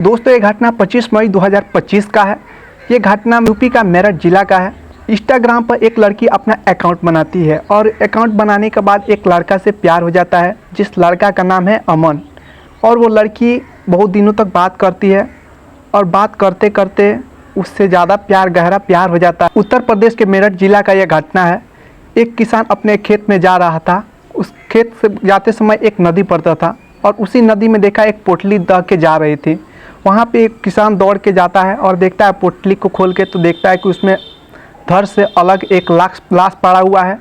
दोस्तों ये घटना 25 मई 2025 का है। ये घटना यूपी का मेरठ जिला का है। इंस्टाग्राम पर एक लड़की अपना अकाउंट बनाती है और अकाउंट बनाने के बाद एक लड़का से प्यार हो जाता है, जिस लड़का का नाम है अमन। और वो लड़की बहुत दिनों तक बात करती है और बात करते करते उससे ज़्यादा गहरा प्यार हो जाता है। उत्तर प्रदेश के मेरठ जिला का यह घटना है। एक किसान अपने खेत में जा रहा था। उस खेत से जाते समय एक नदी पड़ता था और उसी नदी में देखा एक पोटली दह के जा रही थी। वहाँ पे एक किसान दौड़ के जाता है और देखता है पोटली को खोल के, तो देखता है कि उसमें धड़ से अलग एक लाश पड़ा हुआ है।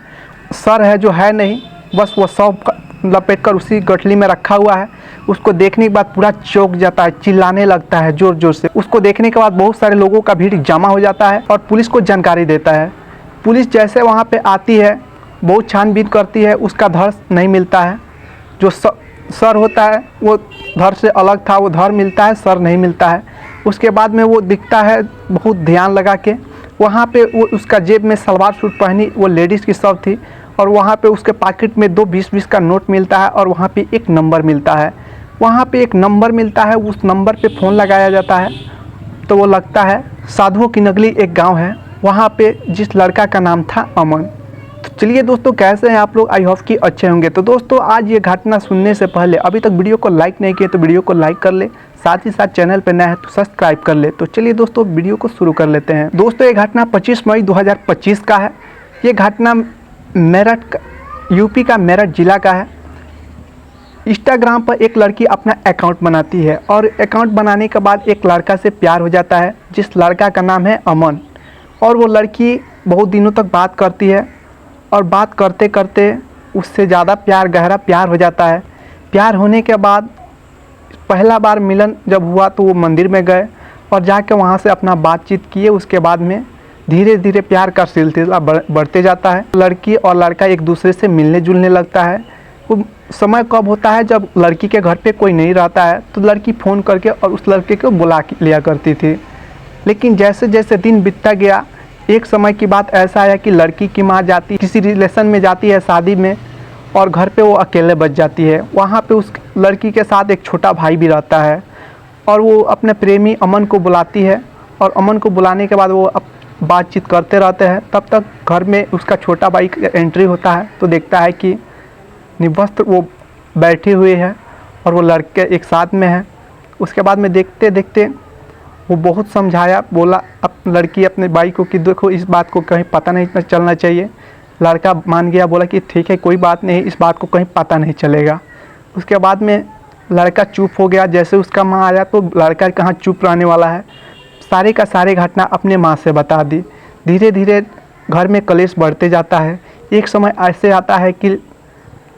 सर है जो है नहीं, बस वो सब लपेट कर उसी गठली में रखा हुआ है। उसको देखने के बाद पूरा चौंक जाता है, चिल्लाने लगता है ज़ोर ज़ोर से। उसको देखने के बाद बहुत सारे लोगों का भीड़ जमा हो जाता है और पुलिस को जानकारी देता है। पुलिस जैसे वहाँ पे आती है, बहुत छानबीन करती है, उसका धड़ नहीं मिलता है। जो सर होता है वो धड़ से अलग था, वो धड़ मिलता है, सर नहीं मिलता है। उसके बाद में वो दिखता है बहुत ध्यान लगा के, वहाँ पे वो उसका जेब में सलवार सूट पहनी वो लेडीज़ की सब थी और वहाँ पे उसके पॉकेट में 2 20-20 का नोट मिलता है और वहाँ पे एक नंबर मिलता है। वहाँ पे एक नंबर मिलता है, उस नंबर पे फ़ोन लगाया जाता है तो वो लगता है साधुओं की नगरी एक गाँव है, वहाँ पे जिस लड़का का नाम था अमन। तो चलिए दोस्तों, कैसे हैं आप लोग? आई होप कि अच्छे होंगे। तो दोस्तों आज ये घटना सुनने से पहले अभी तक वीडियो को लाइक नहीं किए तो वीडियो को लाइक कर ले, साथ ही साथ चैनल पर नया है तो सब्सक्राइब कर ले। तो चलिए दोस्तों वीडियो को शुरू कर लेते हैं। दोस्तों ये घटना 25 मई 2025 का है। ये घटना यूपी का मेरठ जिला का है। इंस्टाग्राम पर एक लड़की अपना अकाउंट बनाती है और अकाउंट बनाने के बाद एक लड़का से प्यार हो जाता है, जिस लड़का का नाम है अमन। और वो लड़की बहुत दिनों तक बात करती है और बात करते करते उससे ज़्यादा गहरा प्यार हो जाता है। प्यार होने के बाद पहला बार मिलन जब हुआ तो वो मंदिर में गए और जाके वहाँ से अपना बातचीत किए। उसके बाद में धीरे धीरे प्यार का सिलसिला बढ़ते जाता है। लड़की और लड़का एक दूसरे से मिलने जुलने लगता है। वो समय कब होता है जब लड़की के घर पे कोई नहीं रहता है तो लड़की फ़ोन करके और उस लड़के को बुला लिया करती थी। लेकिन जैसे जैसे दिन बीतता गया, एक समय की बात ऐसा आया कि लड़की की माँ जाती किसी रिलेशन में जाती है शादी में और घर पे वो अकेले बच जाती है। वहाँ पे उस लड़की के साथ एक छोटा भाई भी रहता है और वो अपने प्रेमी अमन को बुलाती है और अमन को बुलाने के बाद वो बातचीत करते रहते हैं। तब तक घर में उसका छोटा भाई एंट्री होता है तो देखता है कि निवस्त्र वो बैठी हुई है और वो लड़के एक साथ में है। उसके बाद में देखते देखते वो बहुत समझाया, बोला लड़की अपने भाई को कि देखो इस बात को कहीं पता नहीं चलना चाहिए। लड़का मान गया, बोला कि ठीक है कोई बात नहीं, इस बात को कहीं पता नहीं चलेगा। उसके बाद में लड़का चुप हो गया। जैसे उसका माँ आया तो लड़का कहाँ चुप रहने वाला है, सारे का सारे घटना अपने माँ से बता दी। धीरे धीरे घर में कलेश बढ़ते जाता है। एक समय ऐसे आता है कि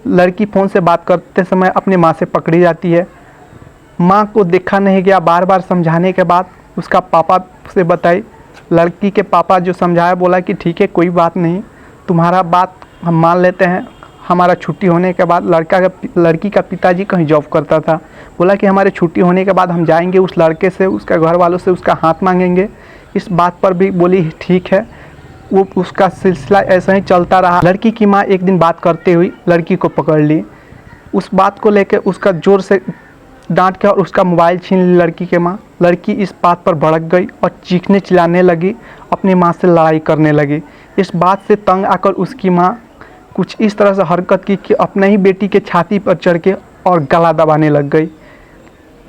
लड़की फ़ोन से बात करते समय अपने माँ से पकड़ी जाती है। माँ को देखा नहीं गया, बार बार समझाने के बाद उसका पापा से बताई। लड़की के पापा जो समझाया, बोला कि ठीक है कोई बात नहीं, तुम्हारा बात हम मान लेते हैं। हमारा छुट्टी होने के बाद लड़की का पिताजी कहीं जॉब करता था, बोला कि हमारे छुट्टी होने के बाद हम जाएंगे उस लड़के से, उसका घर वालों से उसका हाथ मांगेंगे। इस बात पर भी बोली ठीक है। वो उसका सिलसिला ऐसा ही चलता रहा। लड़की की माँ एक दिन बात करते हुई लड़की को पकड़ ली। उस बात को लेकर उसका ज़ोर से डांट के और उसका मोबाइल छीन ली लड़की के माँ। लड़की इस बात पर भड़क गई और चीखने चिल्लाने लगी, अपनी माँ से लड़ाई करने लगी। इस बात से तंग आकर उसकी माँ कुछ इस तरह से हरकत की कि अपने ही बेटी के छाती पर चढ़ के और गला दबाने लग गई।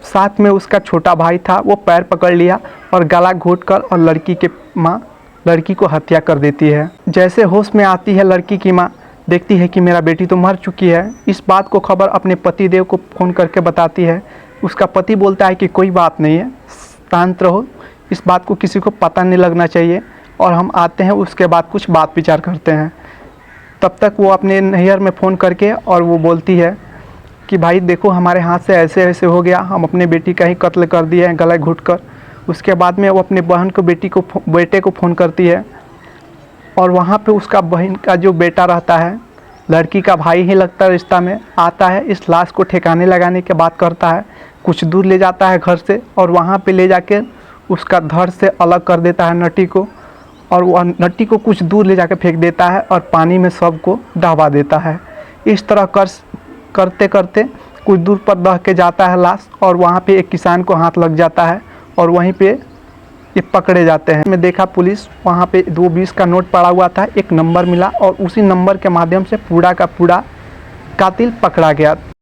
साथ में उसका छोटा भाई था, वो पैर पकड़ लिया और गला घोंटकर और लड़की के माँ लड़की को हत्या कर देती है। जैसे होश में आती है लड़की की माँ, देखती है कि मेरा बेटी तो मर चुकी है। इस बात को खबर अपने पति देव को फ़ोन करके बताती है। उसका पति बोलता है कि कोई बात नहीं है, शांत रहो, इस बात को किसी को पता नहीं लगना चाहिए और हम आते हैं, उसके बाद कुछ बात विचार करते हैं। तब तक वो अपने नैहर में फ़ोन करके और वो बोलती है कि भाई देखो हमारे हाथ से ऐसे ऐसे हो गया, हम अपने बेटी का ही कत्ल कर दिए हैं गला घुटकर। उसके बाद में वो अपने बहन को बेटे को फ़ोन करती है और वहाँ पे उसका बहन का जो बेटा रहता है, लड़की का भाई ही लगता है रिश्ता में, आता है। इस लाश को ठिकाने लगाने के बात करता है, कुछ दूर ले जाता है घर से और वहाँ पे ले जाके उसका धड़ से अलग कर देता है नटी को, और वो नटी को कुछ दूर ले जाकर फेंक देता है और पानी में सबको दबा देता है। इस तरह करते करते कुछ दूर पर दह के जाता है लाश, और वहाँ पे एक किसान को हाथ लग जाता है और वहीं पे ये पकड़े जाते हैं। मैं देखा पुलिस वहाँ पे 220 का नोट पड़ा हुआ था, एक नंबर मिला और उसी नंबर के माध्यम से पूरा का पूरा कातिल पकड़ा गया।